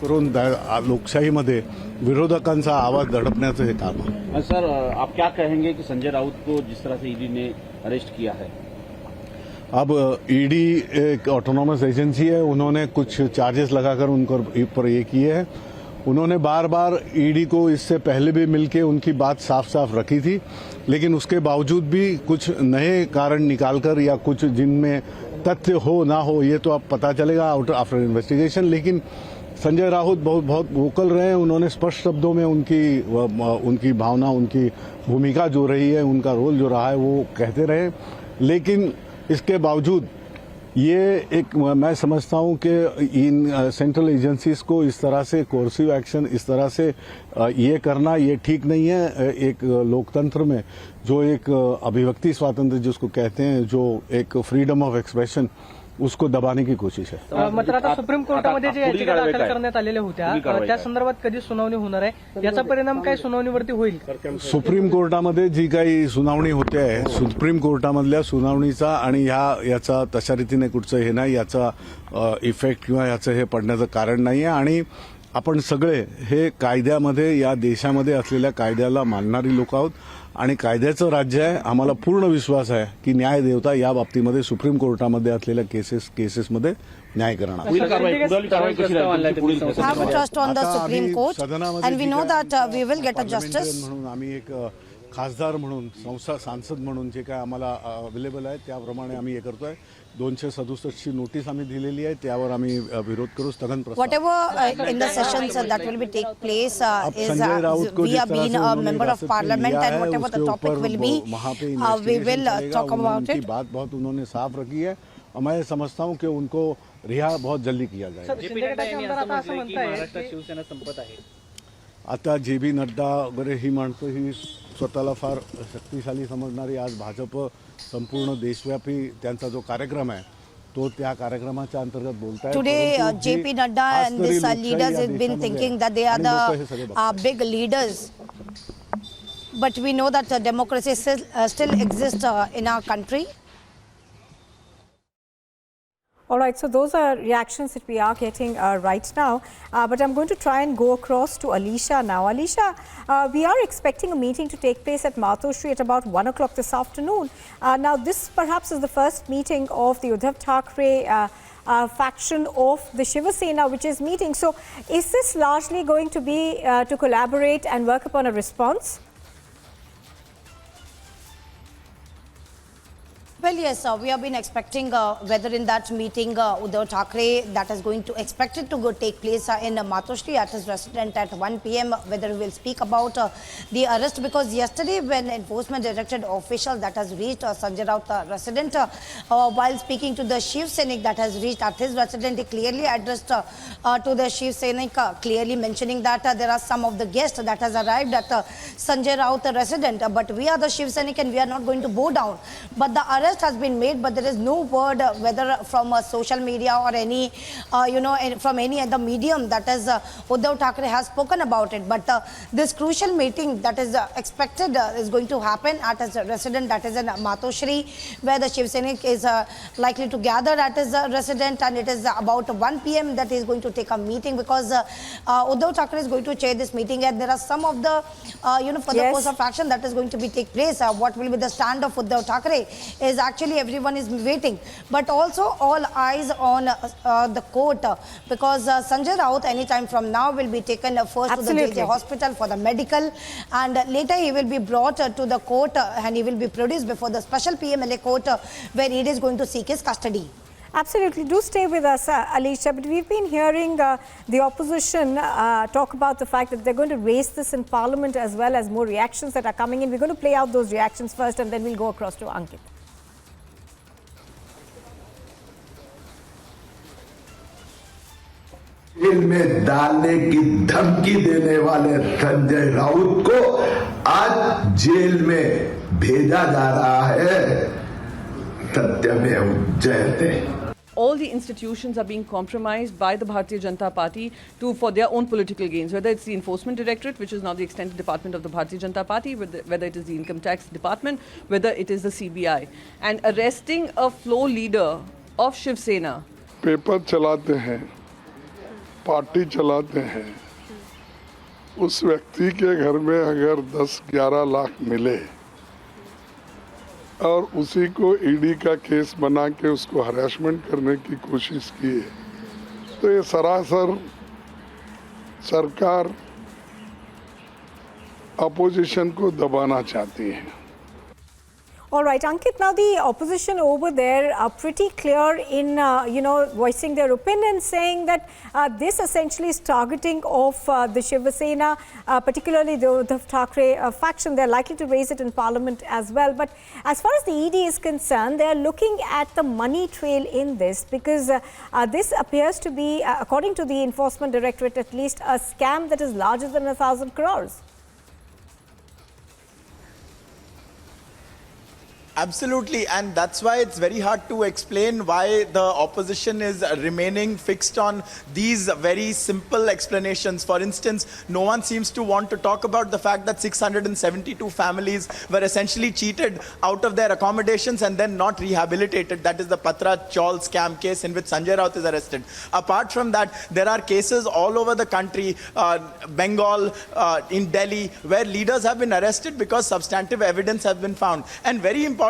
करून लोकशाहीमध्ये विरोधकांचा आवाज दडपण्याचं हे काम आहे. सर, आप क्या कहेंगे कि संजय राउत को जिस तरह से ईडी ने अरेस्ट किया है? अब ईडी एक ऑटोनॉमस एजेंसी है, उन्होंने कुछ चार्जेस लगाकर उनको ऊपर ये किए हैं. उन्होंने बार बार ईडी को इससे पहले भी मिलके उनकी बात साफ साफ रखी थी, लेकिन उसके बावजूद भी कुछ नए कारण निकालकर या कुछ जिनमें तथ्य हो ना हो ये तो अब पता चलेगा आफ्टर इन्वेस्टिगेशन. लेकिन संजय राउत बहुत वोकल रहे हैं. उन्होंने स्पष्ट शब्दों में उनकी भावना, उनकी भूमिका जो रही है, उनका रोल जो रहा है वो कहते रहे. लेकिन इसके बावजूद ये एक मैं समझता हूं कि इन सेंट्रल एजेंसीज को इस तरह से कोर्सिव एक्शन, इस तरह से ये करना ये ठीक नहीं है. एक लोकतंत्र में जो एक अभिव्यक्ति स्वातंत्र्य जिसको कहते हैं, जो एक फ्रीडम ऑफ एक्सप्रेशन, उसको दबाने की कोशिश है. मात्र आता सुप्रीम कोर्टामध्ये जे याचिका दाखल करण्यात आलेल्या होत्या त्या संदर्भात कधी सुनावणी होणार आहे, याचा परिणाम काय सुनावणीवरती होईल? सुप्रीम कोर्टामध्ये जी काही सुनावणी होते आहे, सुप्रीम कोर्टामधल्या सुनावणीचा आणि याचा तशा रीतीने कुठचं हे नाही, याचा इफेक्ट किंवा याचं हे पडण्याचं कारण नाही आहे. आणि आपण सगळे हे कायद्यामध्ये, या देशामध्ये असलेल्या कायद्याला मानणारी लोक आहोत आणि कायद्याचं राज्य आहे. आम्हाला पूर्ण विश्वास आहे की न्याय देवता या बाबतीमध्ये सुप्रीम कोर्टामध्ये असलेल्या केसेसमध्ये न्याय करणार. Trust on the Supreme Court, and we know that we will get a justice. म्हणून आम्ही एक खासदार म्हणून, सांसद म्हणून जे काय आम्हाला अवेलेबल आहे त्याप्रमाणे आम्ही हे करतोय. 267 ची नोटीस आम्ही दिलेली आहे, त्यावर आम्ही विरोध करू. स्थगन प्रस्ताव Whatever in the sessions that will be take place is we are being a member of parliament, and whatever the topic will be, we will talk about it. बात बहुत उन्होंने साफ रखी है और मैं समझता हूँ कि उनको रिहा बहुत जल्दी किया जाएगा. महाराष्ट्रात शिवसेना संपत आहे. आता जे बी नड्डा वगैरे ही माणसं ही स्वतःला फार शक्तिशाली समजणारी, आज भाजप संपूर्ण देशव्यापी त्यांचा जो कार्यक्रम आहे तो त्या कार्यक्रमाच्या अंतर्गत बोलतायत. Today, JP Nadda and these leaders have been thinking that they are the big leaders, but we know that democracy still exists in our country. All right, so those are reactions that we are getting right now. But I'm going to try and go across to Alisha now. Alisha, we are expecting a meeting to take place at Matoshri at about 1 o'clock this afternoon. Now, this perhaps is the first meeting of the Uddhav Thackeray faction of the Shiv Sena, which is meeting. So, is this largely going to be to collaborate and work upon a response? Well, yes, we have been expecting whether in that meeting Uddhav Thackeray that is going to expected to take place in Matoshri at his residence at 1 p.m. whether we will speak about the arrest, because yesterday when enforcement directorate official that has reached Sanjay Raut resident while speaking to the Shiv Sena that has reached at his residence, he clearly addressed to the Shiv Sena clearly mentioning that there are some of the guests that has arrived at Sanjay Raut resident, but we are the Shiv Sena and we are not going to bow down. But the arrest has been made, but there is no word whether from social media or any from any other medium that is Uddhav Thackeray has spoken about it. But this crucial meeting that is expected is going to happen at his residence, that is in Matoshri, where the Shiv Sena is likely to gather at his residence, and it is about 1 p.m. that he is going to take a meeting, because Uddhav Thackeray is going to chair this meeting, and there are some of the for the course of action that is going to be take place. What will be the stand of Uddhav Thackeray is actually everyone is waiting, but also all eyes on the court, because Sanjay Raut anytime from now will be taken first Absolutely. to the JJ hospital for the medical, and later he will be brought to the court and he will be produced before the special PMLA court where he is going to seek his custody. Absolutely. Do stay with us, Alisha. But we've been hearing the opposition talk about the fact that they're going to raise this in Parliament, as well as more reactions that are coming in. We're going to play out those reactions first, and then we'll go across to Ankit. Jail में डालने की धमकी देने वाले संजय राउत को आज jail में भेजा जा रहा है. सत्यमेव जयते. All the institutions are being compromised by the Bharatiya Janata Party for their own political gains, whether it's the Enforcement Directorate, which is now the extended department of the Bharatiya Janata Party, whether it is the Income Tax Department, whether it is the CBI. And arresting a floor leader of Shiv Sena. Paper चलाते हैं, party चलाते हैं उस व्यक्ति के घर में अगर 10-11 लाख मिले और उसी को ईडी का केस बना के उसको हरासमेंट करने की कोशिश की है तो ये सरासर सरकार अपोजिशन को दबाना चाहती है। All right, Ankit, now the opposition over there are pretty clear in, voicing their opinion, saying that this essentially is targeting of the Shiv Sena, particularly the Uddhav Thackeray faction. They're likely to raise it in Parliament as well. But as far as the ED is concerned, they're looking at the money trail in this because this appears to be, according to the Enforcement Directorate, at least a scam that is larger than 1,000 crores. Absolutely, and that's why it's very hard to explain why the opposition is remaining fixed on these very simple explanations. For instance, no one seems to want to talk about the fact that 672 families were essentially cheated out of their accommodations and then not rehabilitated. That is the Patra Chaul scam case in which Sanjay Raut is arrested. Apart from that, there are cases all over the country, Bengal, in Delhi, where leaders have been arrested because substantive evidence has been found. And very importantly,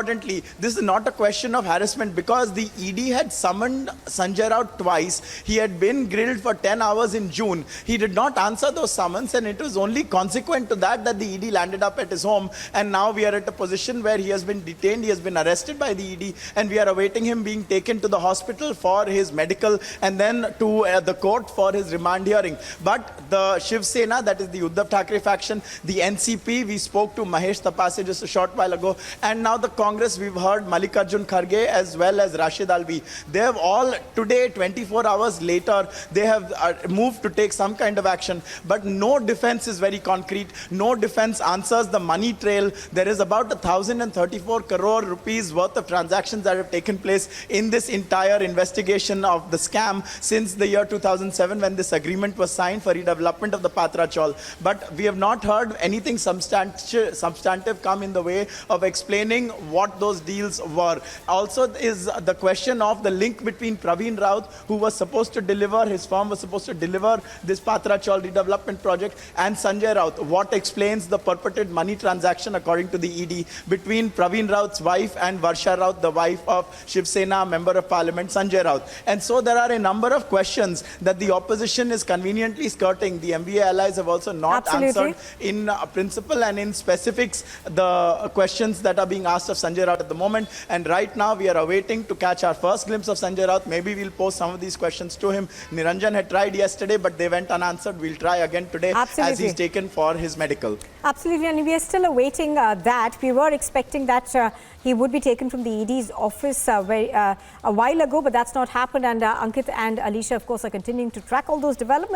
this is not a question of harassment because the ED had summoned Sanjay Raut twice. He had been grilled for 10 hours in June. He did not answer those summons, and it was only consequent to that that the ED landed up at his home. And now we are at a position where he has been detained, he has been arrested by the ED, and we are awaiting him being taken to the hospital for his medical and then to the court for his remand hearing. But the Shiv Sena, that is the Uddhav Thackeray faction, the NCP, we spoke to Mahesh Tapase just a short while ago, and now the Congress, we've heard Mallikarjun Kharge as well as Rashid Alvi. They have all today, 24 hours later, they have moved to take some kind of action. But no defense is very concrete. No defense answers the money trail. There is about 1,034 crore rupees worth of transactions that have taken place in this entire investigation of the scam since the year 2007 when this agreement was signed for redevelopment of the Patra Chaul. But we have not heard anything substantive come in the way of explaining what those deals were. Also is the question of the link between Praveen Raut, who was supposed to deliver, his firm was supposed to deliver this Patra Chaul redevelopment project, and Sanjay Raut. What explains the purported money transaction according to the ED between Praveen Raut's wife and Varsha Raut, the wife of Shiv Sena Member of Parliament Sanjay Raut. And so there are a number of questions that the opposition is conveniently skirting. The MBA allies have also not answered in principle and in specifics the questions that are being asked of Sanjay Raut at the moment. And right now we are awaiting to catch our first glimpse of Sanjay Raut. Maybe we'll pose some of these questions to him. Niranjan had tried yesterday, but they went unanswered. We'll try again today as he's taken for his medical. Absolutely, and we are still awaiting that. We were expecting that he would be taken from the ED's office a while ago, but that's not happened. And Ankit and Alisha, of course, are continuing to track all those developments.